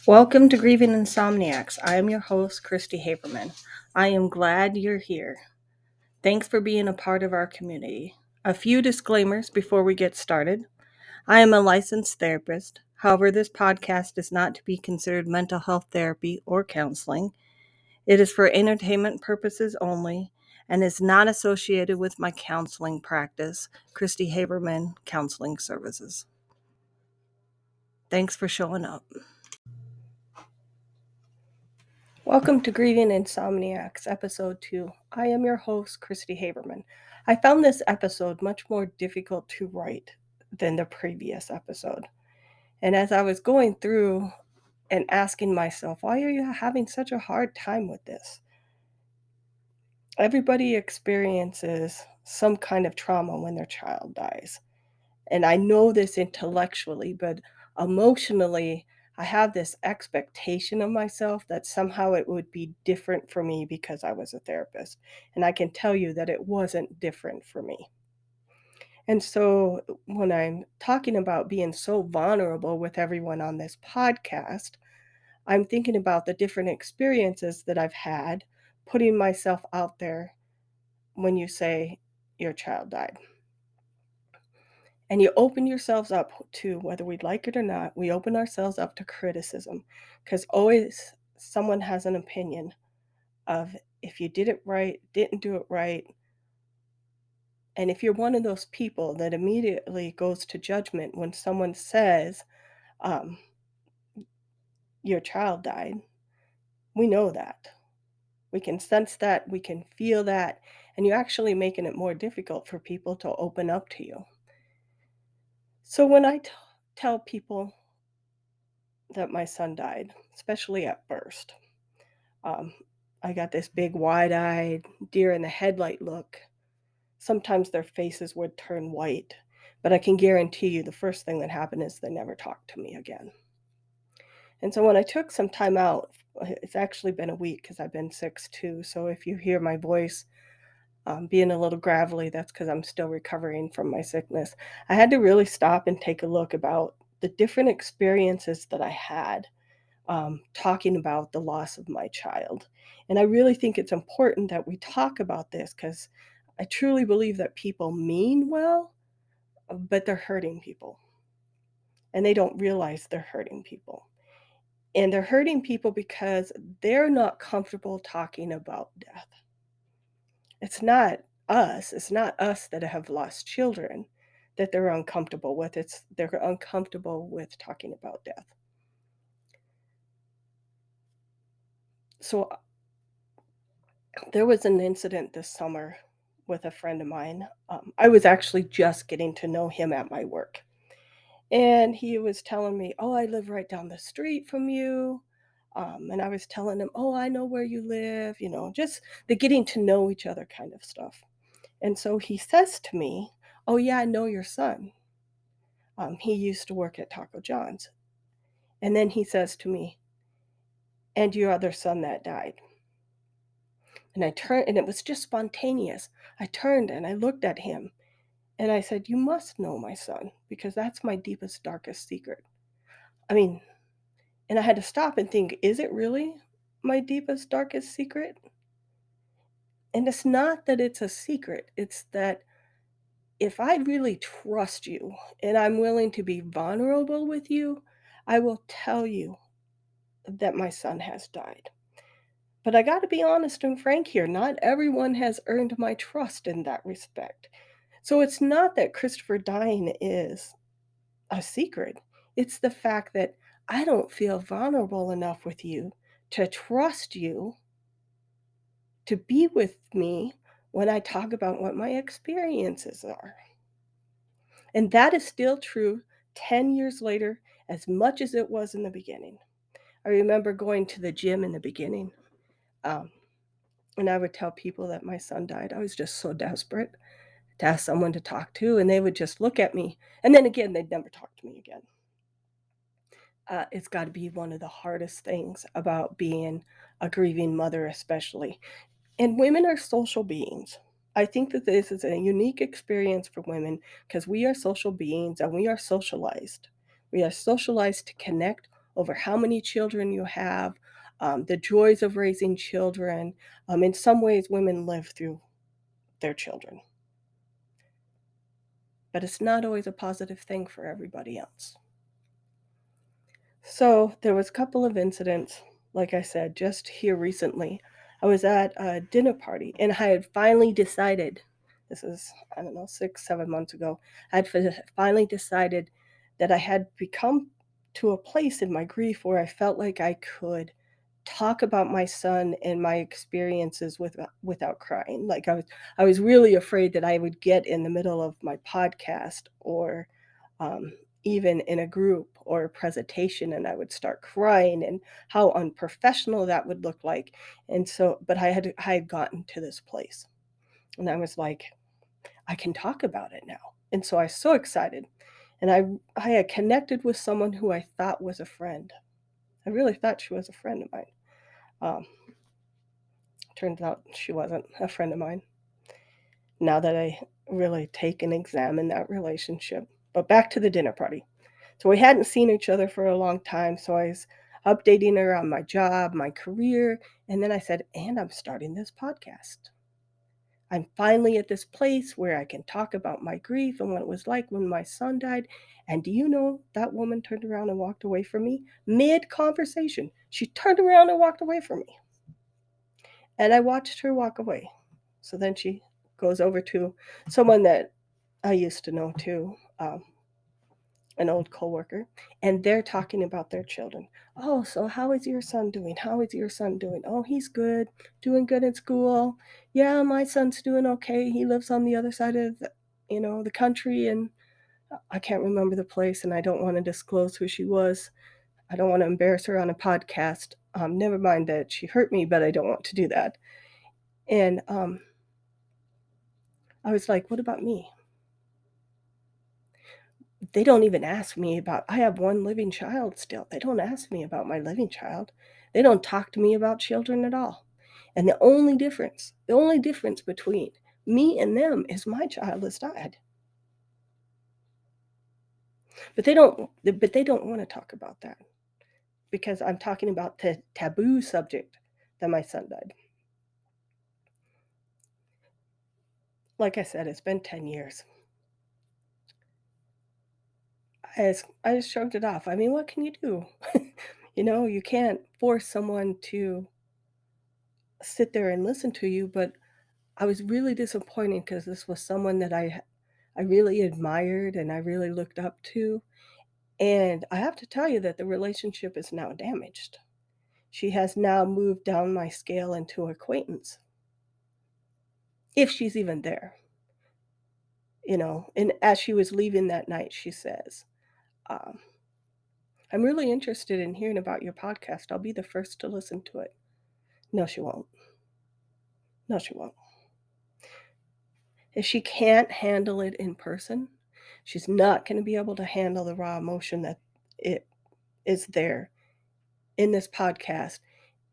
Welcome to Grieving Insomniacs. I am your host, Christy Haberman. I am glad you're here. Thanks for being a part of our community. A few disclaimers before we get started. I am a licensed therapist. However, this podcast is not to be considered mental health therapy or counseling. It is for entertainment purposes only and is not associated with my counseling practice, Christy Haberman Counseling Services. Thanks for showing up. Welcome to Grieving Insomniacs, Episode 2. I am your host, Christy Haberman. I found this episode much more difficult to write than the previous episode. And as I was going through and asking myself, why are you having such a hard time with this? Everybody experiences some kind of trauma when their child dies. And I know this intellectually, but emotionally, I have this expectation of myself that somehow it would be different for me because I was a therapist. And I can tell you that it wasn't different for me. And so when I'm talking about being so vulnerable with everyone on this podcast, I'm thinking about the different experiences that I've had, putting myself out there when you say your child died. And you open yourselves up to, whether we like it or not, we open ourselves up to criticism because always someone has an opinion of if you did it right, didn't do it right. And if you're one of those people that immediately goes to judgment when someone says your child died, we know that. We can sense that, we can feel that, and you're actually making it more difficult for people to open up to you. So when I tell people that my son died, especially at first. I got this big wide-eyed deer in the headlight look. Sometimes their faces would turn white, but I can guarantee you the first thing that happened is they never talked to me again. And so when I took some time out, it's actually been a week because I've been sick too. So if you hear my voice being a little gravelly, that's because I'm still recovering from my sickness. I had to really stop and take a look about the different experiences that I had talking about the loss of my child. And I really think it's important that we talk about this because I truly believe that people mean well, but they're hurting people. And they don't realize they're hurting people. And they're hurting people because they're not comfortable talking about death. It's not us that have lost children that they're uncomfortable with. They're uncomfortable with talking about death. So there was an incident this summer with a friend of mine. I was actually just getting to know him at my work. And he was telling me, oh, I live right down the street from you. And I was telling him, oh, I know where you live, just the getting to know each other kind of stuff. And so he says to me, oh, yeah, I know your son. He used to work at Taco John's. And then he says to me, and your other son that died. And I turned, and it was just spontaneous. I turned and I looked at him and I said, you must know my son because that's my deepest, darkest secret. I mean, and I had to stop and think, is it really my deepest, darkest secret? And it's not that it's a secret, it's that if I really trust you and I'm willing to be vulnerable with you, I will tell you that my son has died. But I got to be honest and frank here. Not everyone has earned my trust in that respect. So it's not that Christopher dying is a secret. It's the fact that I don't feel vulnerable enough with you to trust you to be with me when I talk about what my experiences are. And that is still true 10 years later, as much as it was in the beginning. I remember going to the gym in the beginning. And I would tell people that my son died. I was just so desperate to ask someone to talk to, and they would just look at me. And then again, they'd never talk to me again. It's got to be one of the hardest things about being a grieving mother, especially. And women are social beings. I think that this is a unique experience for women because we are social beings and we are socialized. We are socialized to connect over how many children you have, the joys of raising children. In some ways, women live through their children, but it's not always a positive thing for everybody else. So there was a couple of incidents, like I said, just here recently. I was at a dinner party and I had finally decided, this is, I don't know, 6, 7 months ago, I had finally decided that I had become to a place in my grief where I felt like I could talk about my son and my experiences without crying. Like I was really afraid that I would get in the middle of my podcast or um, even in a group or a presentation and I would start crying and how unprofessional that would look like. And so, but I had gotten to this place and I was like, I can talk about it now. And so I was so excited. And I had connected with someone who I thought was a friend. I really thought she was a friend of mine. Um, Turns out she wasn't a friend of mine. Now that I really take and examine that relationship. But back to the dinner party. So we hadn't seen each other for a long time, so I was updating her on my job, my career, and then I said, "And I'm starting this podcast. I'm finally at this place where I can talk about my grief and what it was like when my son died." And do you know that woman turned around and walked away from me mid conversation? She turned around and walked away from me. And I watched her walk away. So then she goes over to someone that I used to know too, an old coworker, and they're talking about their children. Oh, so how is your son doing? How is your son doing? Oh, he's good, doing good in school. Yeah, my son's doing okay. He lives on the other side of the country, and I can't remember the place, and I don't want to disclose who she was. I don't want to embarrass her on a podcast. Never mind that she hurt me, but I don't want to do that. And I was like, what about me? They don't even ask me about I have one living child still. They don't ask me about my living child. They don't talk to me about children at all. And the only difference between me and them is my child has died. But they don't want to talk about that because I'm talking about the taboo subject that my son died. Like I said, it's been 10 years. I just shrugged it off. I mean, what can you do? You can't force someone to sit there and listen to you, but I was really disappointed because this was someone that I really admired and I really looked up to, and I have to tell you that the relationship is now damaged. She has now moved down my scale into acquaintance, if she's even there, and as she was leaving that night, she says, um, "I'm really interested in hearing about your podcast. I'll be the first to listen to it." No, she won't. No, she won't. If she can't handle it in person, she's not gonna be able to handle the raw emotion that it is there in this podcast,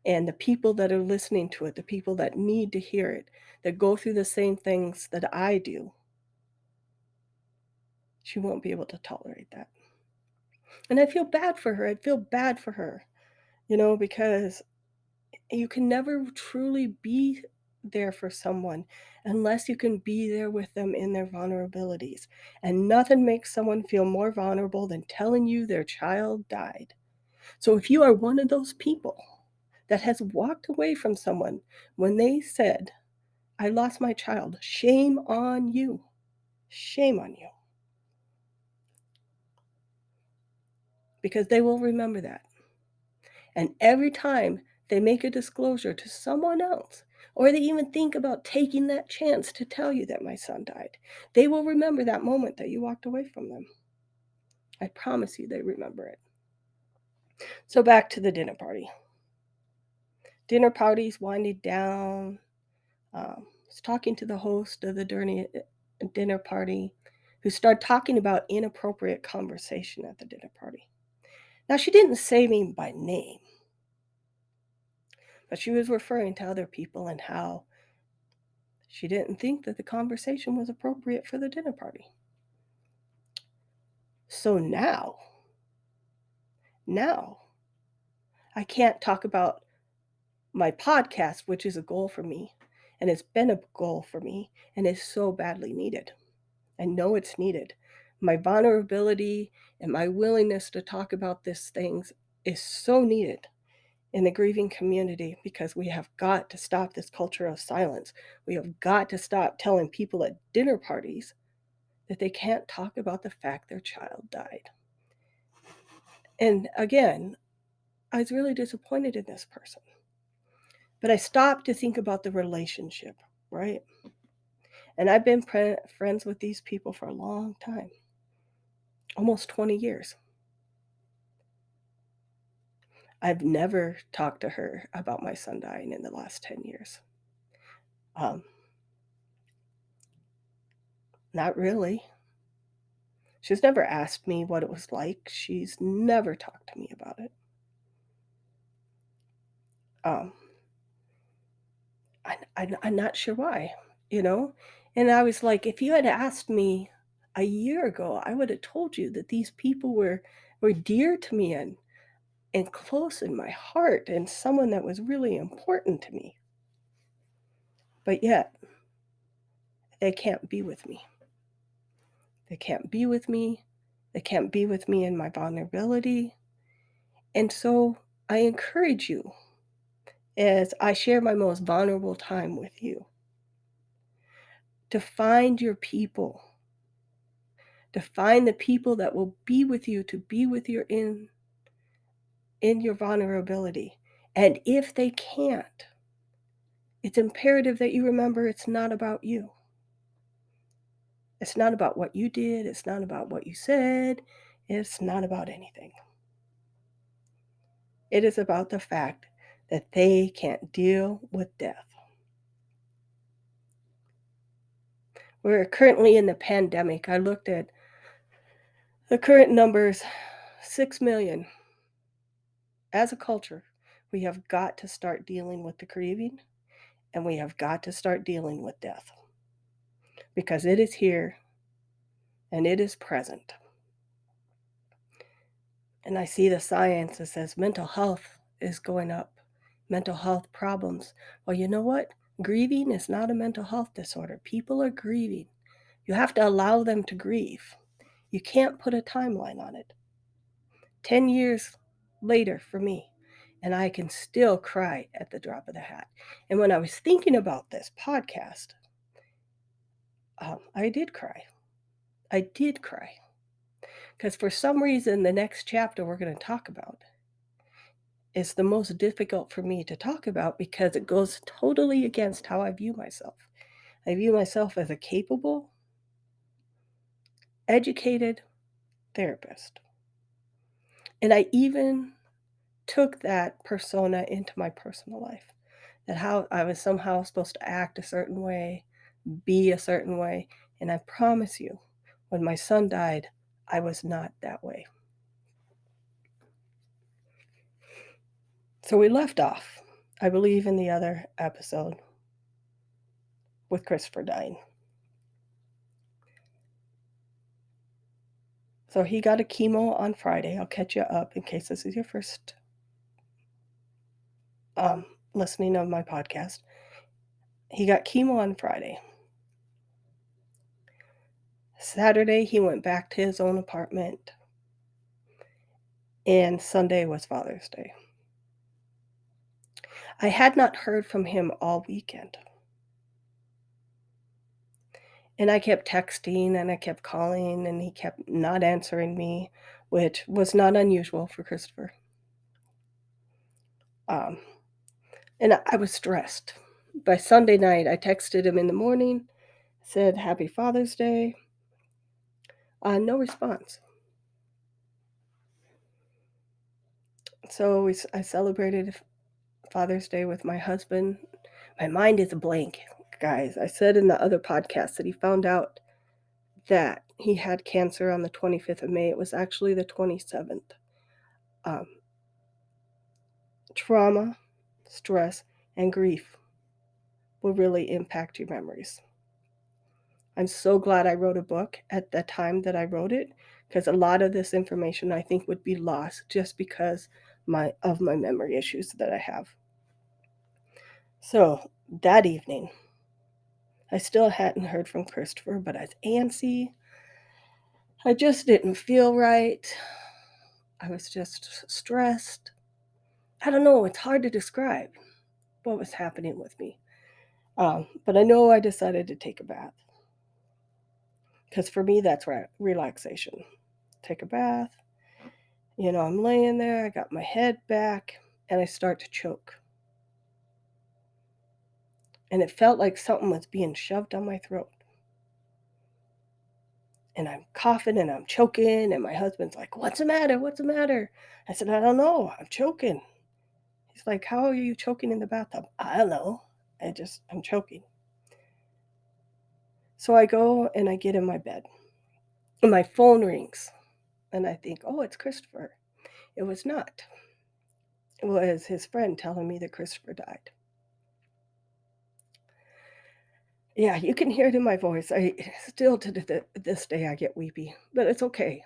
and the people that are listening to it, the people that need to hear it, that go through the same things that I do, she won't be able to tolerate that. And I feel bad for her. I feel bad for her, because you can never truly be there for someone unless you can be there with them in their vulnerabilities. And nothing makes someone feel more vulnerable than telling you their child died. So if you are one of those people that has walked away from someone when they said, "I lost my child," shame on you. Shame on you. Because they will remember that. And every time they make a disclosure to someone else, or they even think about taking that chance to tell you that my son died, they will remember that moment that you walked away from them. I promise you they remember it. So back to the dinner party. Dinner party's winding down. I was talking to the host of the dinner party who started talking about inappropriate conversation at the dinner party. Now, she didn't say me by name, but she was referring to other people and how she didn't think that the conversation was appropriate for the dinner party. So now I can't talk about my podcast, which is a goal for me, and it's been a goal for me, and is so badly needed. I know it's needed. My vulnerability and my willingness to talk about these things is so needed in the grieving community because we have got to stop this culture of silence. We have got to stop telling people at dinner parties that they can't talk about the fact their child died. And again, I was really disappointed in this person. But I stopped to think about the relationship, right? And I've been friends with these people for a long time, almost 20 years. I've never talked to her about my son dying in the last 10 years. Um, Not really. She's never asked me what it was like. She's never talked to me about it. Um, I'm not sure why, you know? And I was like, if you had asked me a year ago, I would have told you that these people were dear to me and close in my heart and someone that was really important to me. But yet, they can't be with me. They can't be with me. They can't be with me in my vulnerability. And so I encourage you as I share my most vulnerable time with you to find your people, to find the people that will be with you, to be with you in your vulnerability. And if they can't, it's imperative that you remember it's not about you. It's not about what you did. It's not about what you said. It's not about anything. It is about the fact that they can't deal with death. We're currently in the pandemic. I looked at the current numbers 6 million. As a culture, we have got to start dealing with the grieving and we have got to start dealing with death because it is here and it is present. And I see the science that says mental health is going up, mental health problems. Well, you know what? Grieving is not a mental health disorder. People are grieving. You have to allow them to grieve. You can't put a timeline on it. 10 years later for me, and I can still cry at the drop of the hat. And when I was thinking about this podcast, I did cry. I did cry. Because for some reason, the next chapter we're going to talk about is the most difficult for me to talk about because it goes totally against how I view myself. I view myself as a capable, educated therapist. And I even took that persona into my personal life. That how I was somehow supposed to act a certain way, be a certain way. And I promise you, when my son died, I was not that way. So we left off, I believe, in the other episode with Christopher dying. So he got a chemo on Friday. I'll catch you up in case this is your first listening of my podcast. He got chemo on Friday. Saturday, he went back to his own apartment. And Sunday was Father's Day. I had not heard from him all weekend. And I kept texting and I kept calling and he kept not answering me, which was not unusual for Christopher. And I was stressed. By Sunday night, I texted him in the morning, said, Happy Father's Day. No response. So I celebrated Father's Day with my husband. My mind is a blank, guys. I said in the other podcast that he found out that he had cancer on the 25th of May. It was actually the 27th. Trauma, stress, and grief will really impact your memories. I'm so glad I wrote a book at the time that I wrote it because a lot of this information I think would be lost just because my memory issues that I have. So that evening, I still hadn't heard from Christopher, but I was antsy. I just didn't feel right. I was just stressed. I don't know, it's hard to describe what was happening with me. But I know I decided to take a bath because for me, that's relaxation. Take a bath. I'm laying there, I got my head back, and I start to choke. And it felt like something was being shoved down my throat. And I'm coughing and I'm choking, and my husband's like, "What's the matter? What's the matter?" I said, "I don't know. I'm choking." He's like, "How are you choking in the bathtub?" I don't know. I'm choking. So I go and I get in my bed. And my phone rings. And I think, "Oh, it's Christopher." It was not. It was his friend telling me that Christopher died. Yeah, you can hear it in my voice. I still to this day I get weepy, but it's okay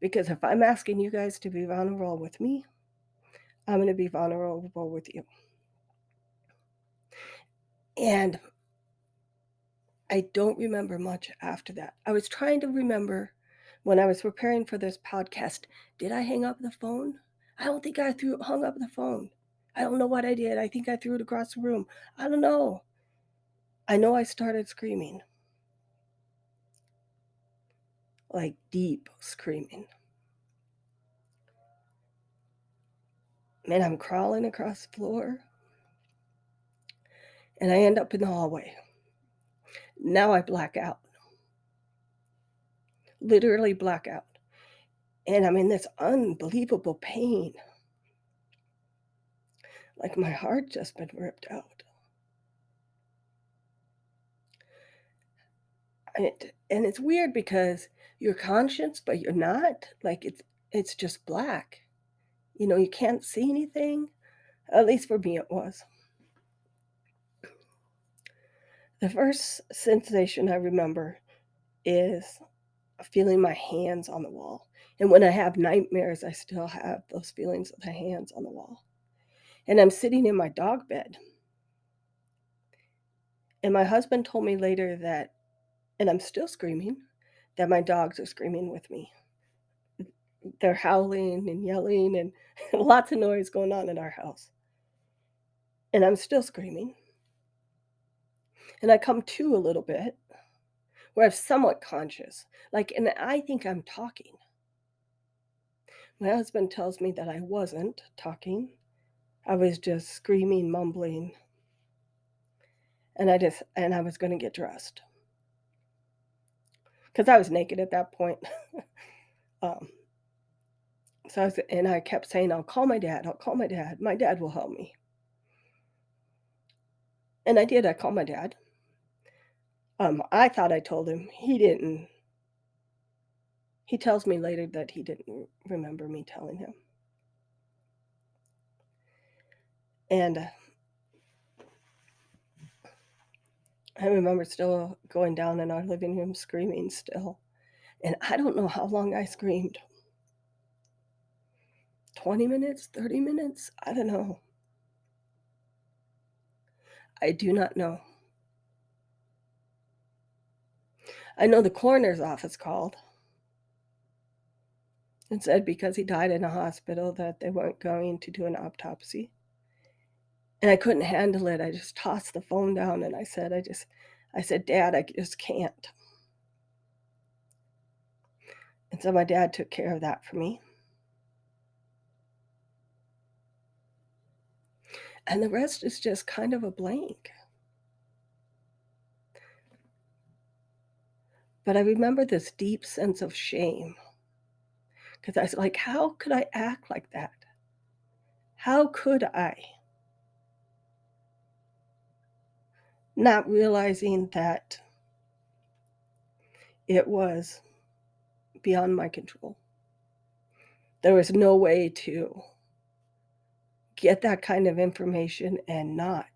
because if I'm asking you guys to be vulnerable with me, I'm going to be vulnerable with you. And I don't remember much after that. I was trying to remember when I was preparing for this podcast, did I hang up the phone? I don't think I hung up the phone. I don't know what I did. I think I threw it across the room. I don't know. I know I started screaming. Like deep screaming. And I'm crawling across the floor. And I end up in the hallway. Now I black out. Literally black out. And I'm in this unbelievable pain. Like my heart just been ripped out. And it's weird because you're conscious, but you're not. Like it's just black. You can't see anything. At least for me it was. The first sensation I remember is feeling my hands on the wall. And when I have nightmares, I still have those feelings of the hands on the wall. And I'm sitting in my dog bed. And my husband told me later that, and I'm still screaming, that my dogs are screaming with me. They're howling and yelling and lots of noise going on in our house. And I'm still screaming. And I come to a little bit where I'm somewhat conscious. And I think I'm talking. My husband tells me that I wasn't talking. I was just screaming, mumbling. And I was going to get dressed. Because I was naked at that point. um, and I kept saying, "I'll call my dad. I'll call my dad. My dad will help me." And I did. I called my dad. I thought I told him. He didn't. He tells me later that he didn't remember me telling him. And I remember still going down in our living room screaming still. And I don't know how long I screamed. 20 minutes, 30 minutes? I don't know. I do not know. I know the coroner's office called and said because he died in a hospital that they weren't going to do an autopsy. And I couldn't handle it. I just tossed the phone down and I said, "Dad, I just can't." And so my dad took care of that for me. And the rest is just kind of a blank. But I remember this deep sense of shame because I was like, how could I act like that? How could I? Not realizing that it was beyond my control. There was no way to get that kind of information and not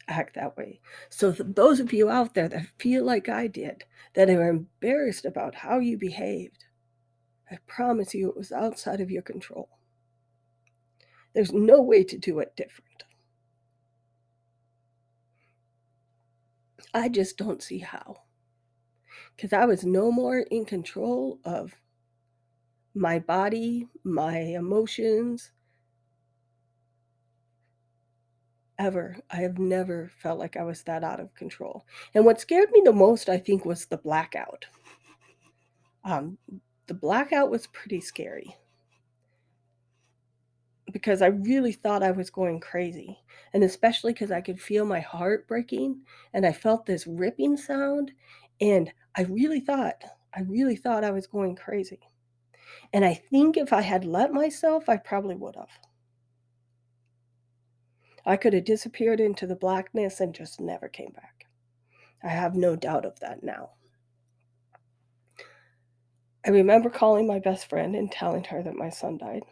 act that way. So those of you out there that feel like I did, that are embarrassed about how you behaved, I promise you it was outside of your control. There's no way to do it different. I just don't see how. Because I was no more in control of my body, my emotions, ever. I have never felt like I was that out of control. And what scared me the most, I think, was the blackout. Um, the blackout was pretty scary because I really thought I was going crazy. And especially because I could feel my heart breaking and I felt this ripping sound. And I really thought I was going crazy. And I think if I had let myself, I probably would have. I could have disappeared into the blackness and just never came back. I have no doubt of that now. I remember calling my best friend and telling her that my son died,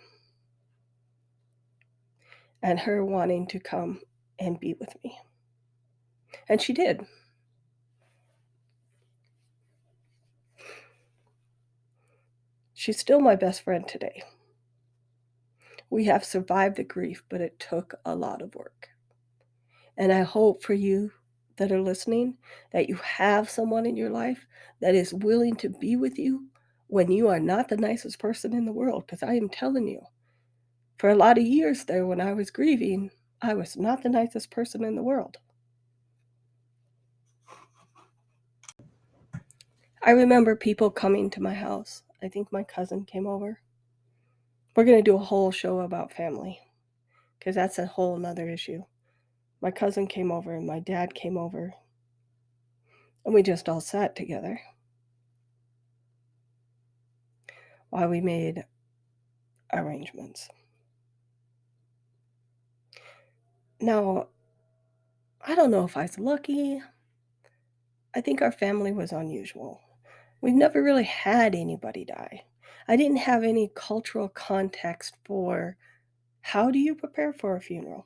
and her wanting to come and be with me. And she did. She's still my best friend today. We have survived the grief, but it took a lot of work. And I hope for you that are listening that you have someone in your life that is willing to be with you when you are not the nicest person in the world. Because I am telling you, for a lot of years there, when I was grieving, I was not the nicest person in the world. I remember people coming to my house. I think my cousin came over. We're going to do a whole show about family because that's a whole nother issue. My cousin came over and my dad came over, and we just all sat together while we made arrangements. Now, I don't know if I was lucky. I think our family was unusual. We've never really had anybody die. I didn't have any cultural context for how do you prepare for a funeral?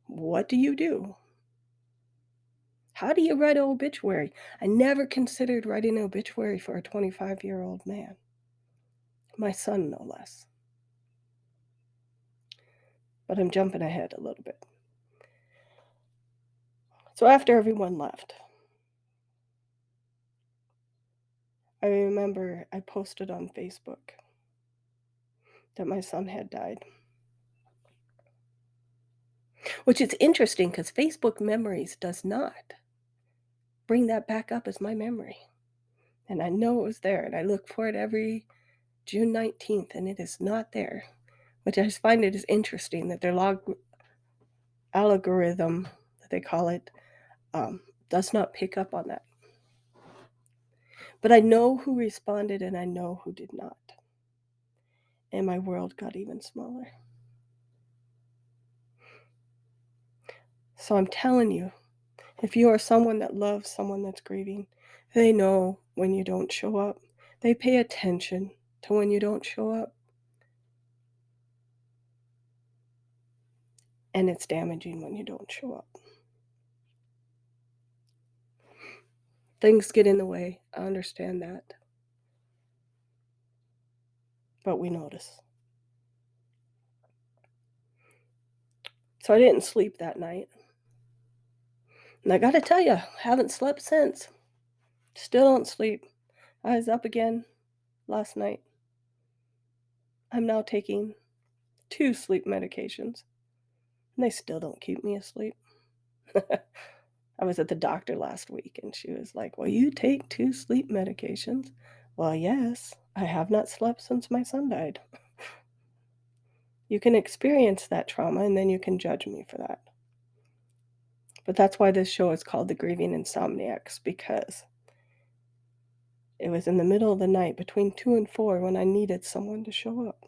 What do you do? How do you write an obituary? I never considered writing an obituary for a 25-year-old man. My son, no less. But I'm jumping ahead a little bit. So after everyone left, I remember I posted on Facebook that my son had died. Which is interesting because Facebook Memories does not bring that back up as my memory. And I know it was there, and I look for it every June 19th, and it is not there. Which I just find it is interesting that their algorithm, that they call it, does not pick up on that. But I know who responded and I know who did not. And my world got even smaller. So I'm telling you, if you are someone that loves someone that's grieving, they know when you don't show up. They pay attention to when you don't show up. And it's damaging when you don't show up. Things get in the way. I understand that. But we notice. So I didn't sleep that night. And I gotta tell you, haven't slept since. Still don't sleep. I was up again last night. I'm now taking 2 sleep medications, and they still don't keep me asleep. I was at the doctor last week, and she was like, "Well, you take 2 sleep medications." Well, yes, I have not slept since my son died. You can experience that trauma, and then you can judge me for that. But that's why this show is called The Grieving Insomniacs, because it was in the middle of the night between 2 and 4 when I needed someone to show up.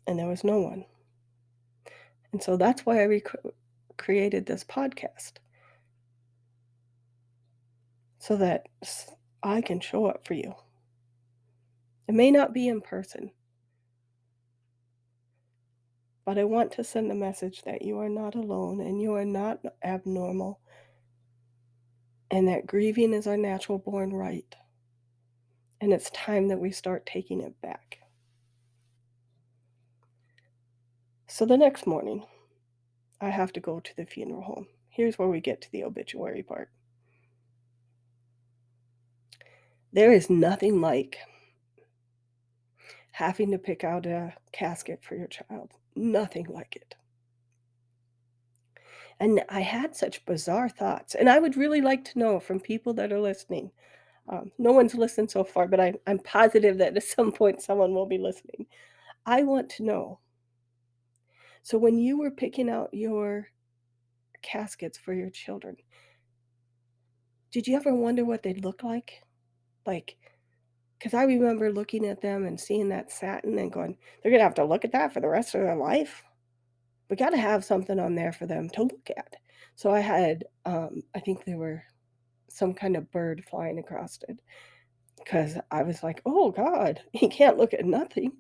And there was no one. And so that's why I created this podcast, so that I can show up for you. It may not be in person, but I want to send the message that you are not alone and you are not abnormal and that grieving is our natural born right. And it's time that we start taking it back. So the next morning, I have to go to the funeral home. Here's where we get to the obituary part. There is nothing like having to pick out a casket for your child. Nothing like it. And I had such bizarre thoughts. And I would really like to know from people that are listening. No one's listened so far, but I'm positive that at some point someone will be listening. I want to know. So, when you were picking out your caskets for your children, did you ever wonder what they'd look like? Like, because I remember looking at them and seeing that satin and going, they're going to have to look at that for the rest of their life. We got to have something on there for them to look at. So, I had, I think there were some kind of bird flying across it because I was like, oh God, he can't look at nothing.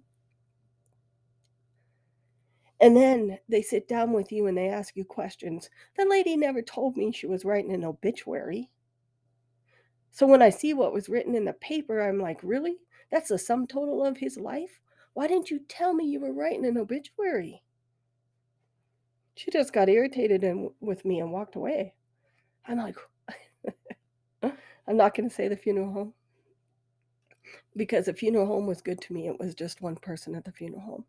And then they sit down with you and they ask you questions. The lady never told me she was writing an obituary. So when I see what was written in the paper, I'm like, really? That's the sum total of his life? Why didn't you tell me you were writing an obituary? She just got irritated with me and walked away. I'm like, I'm not going to say the funeral home because the funeral home was good to me. It was just one person at the funeral home.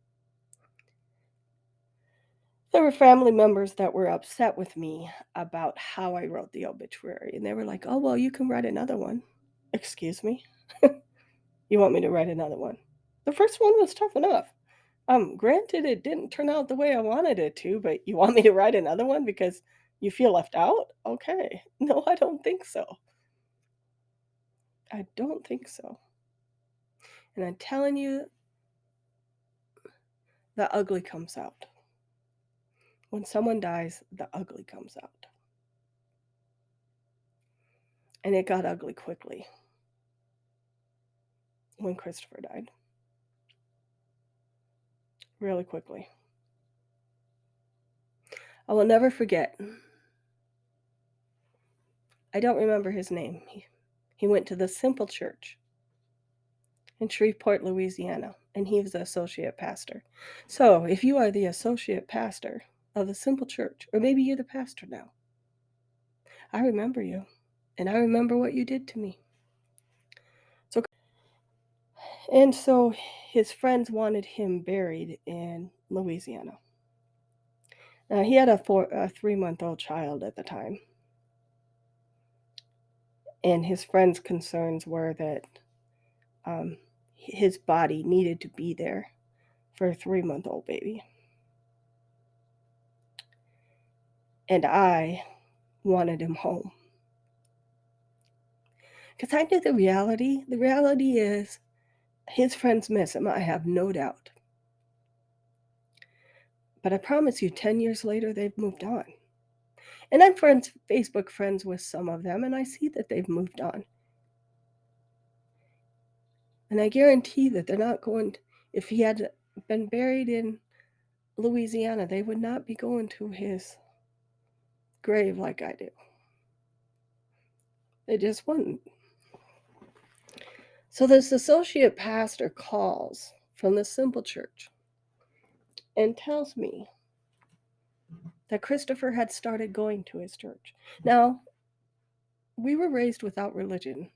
There were family members that were upset with me about how I wrote the obituary, and they were like, "Oh, well, you can write another one." Excuse me? You want me to write another one? The first one was tough enough. Granted, it didn't turn out the way I wanted it to, but you want me to write another one because you feel left out? Okay. No, I don't think so. I don't think so. And I'm telling you, the ugly comes out. When someone dies, the ugly comes out. And it got ugly quickly when Christopher died. Really quickly. I will never forget. I don't remember his name. He went to the Simple Church in Shreveport, Louisiana, and he was the associate pastor. So, if you are the associate pastor of the Simple Church, or maybe you're the pastor now, I remember you, and I remember what you did to me. So his friends wanted him buried in Louisiana. Now, he had a 3-month-old child at the time, and his friends' concerns were that his body needed to be there for a 3-month-old baby. And I wanted him home. Because I knew the reality. The reality is his friends miss him, I have no doubt. But I promise you, 10 years later, they've moved on. And I'm Facebook friends with some of them, and I see that they've moved on. And I guarantee that they're not going, if he had been buried in Louisiana, they would not be going to his grave like I do. They just wouldn't. So this associate pastor calls from the Simple Church and tells me that Christopher had started going to his church. Now, we were raised without religion.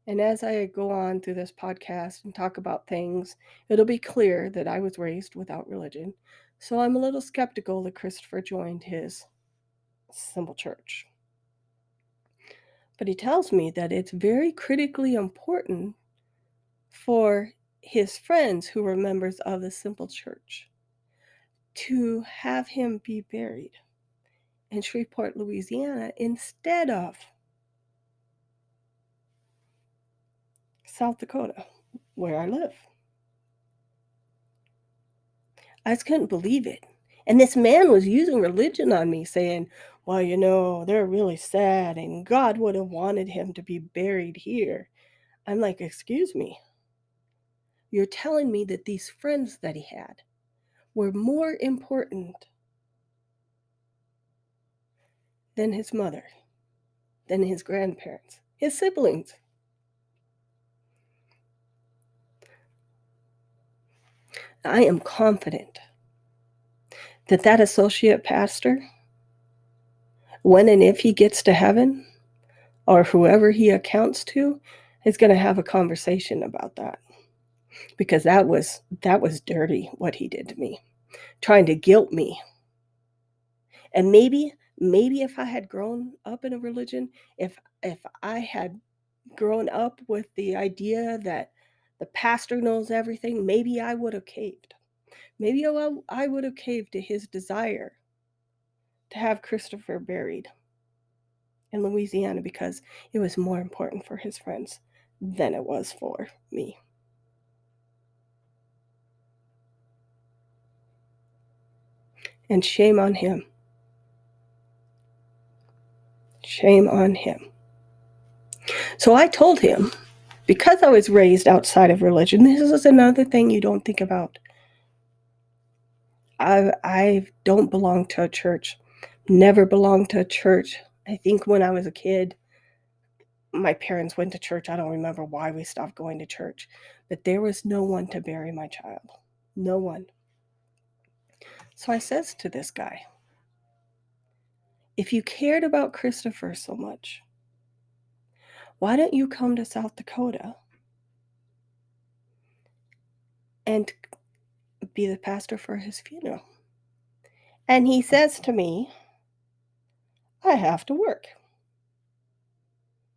And as I go on through this podcast and talk about things, it'll be clear that I was raised without religion. So I'm a little skeptical that Christopher joined his Simple Church. But he tells me that it's very critically important for his friends who were members of the Simple Church to have him be buried in Shreveport, Louisiana, instead of South Dakota, where I live. I just couldn't believe it. And this man was using religion on me, saying, well, you know, they're really sad, and God would have wanted him to be buried here. I'm like, excuse me. You're telling me that these friends that he had were more important than his mother, than his grandparents, his siblings. I am confident that that associate pastor, when and if he gets to heaven, or whoever he accounts to, is going to have a conversation about that. Because that was dirty what he did to me, trying to guilt me. And maybe if I had grown up in a religion, if I had grown up with the idea that the pastor knows everything, maybe I would have caved. Maybe I would have caved to his desire to have Christopher buried in Louisiana because it was more important for his friends than it was for me. And shame on him. Shame on him. So I told him, because I was raised outside of religion, this is another thing you don't think about. I don't belong to a church. Never belonged to a church. I think when I was a kid, my parents went to church. I don't remember why we stopped going to church. But there was no one to bury my child. No one. So I says to this guy, if you cared about Christopher so much, why don't you come to South Dakota and be the pastor for his funeral? And he says to me, I have to work.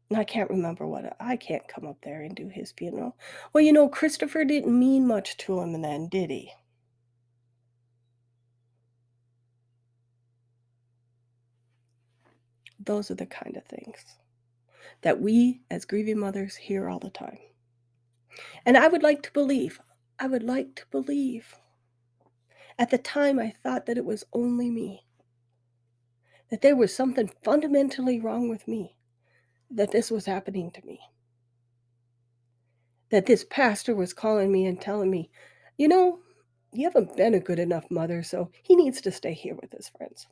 And I can't remember I can't come up there and do his funeral. Well, Christopher didn't mean much to him then, did he? Those are the kind of things that we as grieving mothers hear all the time. And I would like to believe, at the time I thought that it was only me, that there was something fundamentally wrong with me, that this was happening to me, that this pastor was calling me and telling me, you haven't been a good enough mother, so he needs to stay here with his friends.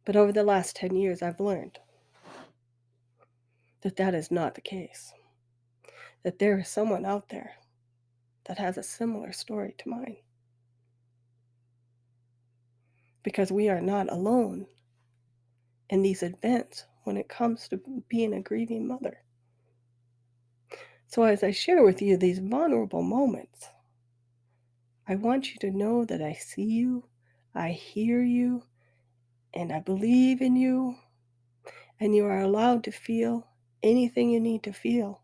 But over the last 10 years, I've learned that that is not the case, that there is someone out there that has a similar story to mine. Because we are not alone in these events when it comes to being a grieving mother. So as I share with you these vulnerable moments, I want you to know that I see you, I hear you, and I believe in you, and you are allowed to feel anything you need to feel,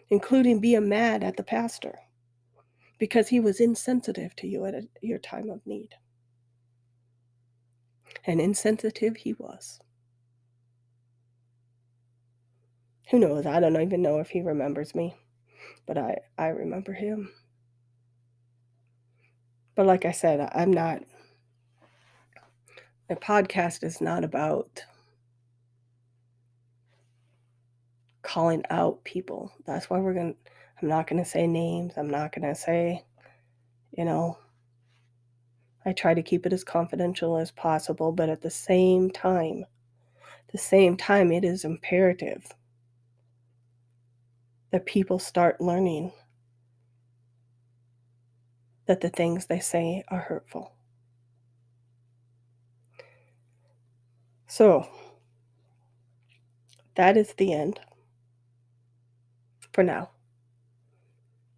including being mad at the pastor because he was insensitive to you at your time of need. And insensitive he was. Who knows? I don't even know if he remembers me, but I remember him. But like I said, my podcast is not about calling out people. That's why I'm not going to say names. I'm not going to say, I try to keep it as confidential as possible, but at the same time, it is imperative that people start learning that the things they say are hurtful. So, that is the end for now.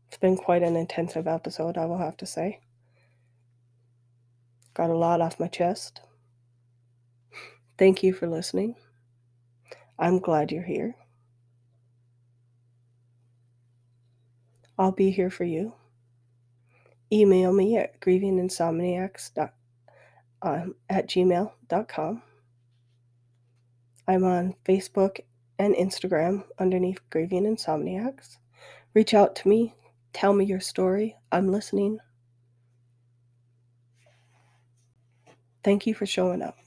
It's been quite an intensive episode, I will have to say. Got a lot off my chest. Thank you for listening. I'm glad you're here. I'll be here for you. Email me at grievinginsomniacs@gmail.com. I'm on Facebook and Instagram underneath Grieving Insomniacs. Reach out to me. Tell me your story. I'm listening. Thank you for showing up.